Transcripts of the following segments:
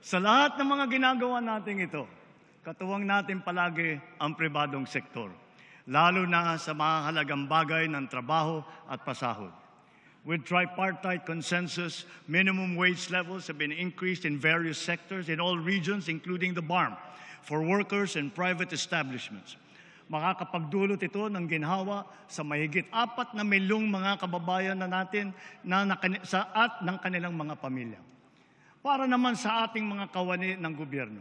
Sa lahat ng mga ginagawa natin ito, katuwang natin palagi ang pribadong sektor, lalo na sa mahalagang bagay ng trabaho at pasahod. With tripartite consensus, minimum wage levels have been increased in various sectors in all regions, including the BARM, for workers and private establishments. Makakapagdulot ito ng ginhawa sa mahigit 4 na milyong mga kababayan na natin at ng kanilang mga pamilya. Para naman sa ating mga kawani ng gobyerno,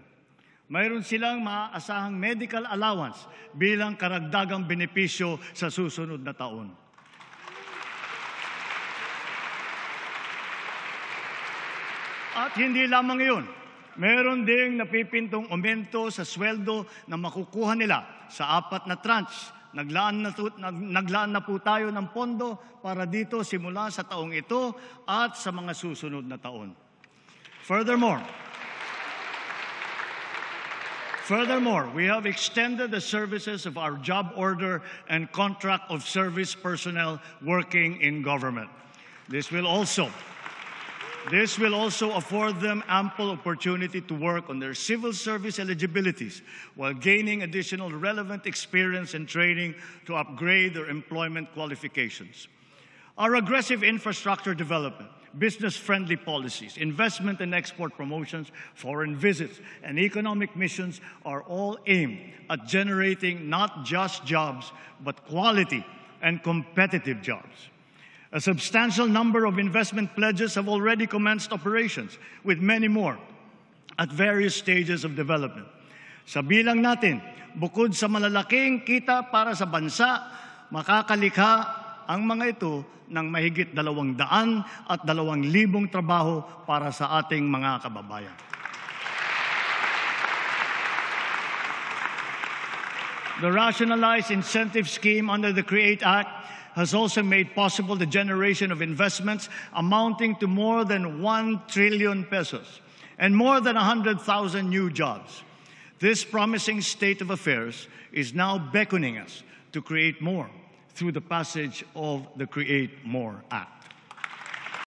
mayroon silang maaasahang medical allowance bilang karagdagang benepisyo sa susunod na taon. At hindi lamang iyon, meron ding napipintong aumento sa sweldo na makukuha nila sa 4 na tranche. Naglaan na po tayo ng pondo para dito simula sa taong ito at sa mga susunod na taon. Furthermore, we have extended the services of our job order and contract of service personnel working in government. This will also afford them ample opportunity to work on their civil service eligibilities while gaining additional relevant experience and training to upgrade their employment qualifications. Our aggressive infrastructure development, business-friendly policies, investment and export promotions, foreign visits, and economic missions are all aimed at generating not just jobs, but quality and competitive jobs. A substantial number of investment pledges have already commenced operations, with many more at various stages of development. Sa bilang natin, bukod sa malalaking kita para sa bansa, makakalikha ang mga ito ng mahigit 200,000 at 2,000 trabaho para sa ating mga kababayan. The rationalized incentive scheme under the CREATE Act has also made possible the generation of investments amounting to more than 1 trillion pesos and more than 100,000 new jobs. This promising state of affairs is now beckoning us to create more through the passage of the Create More Act.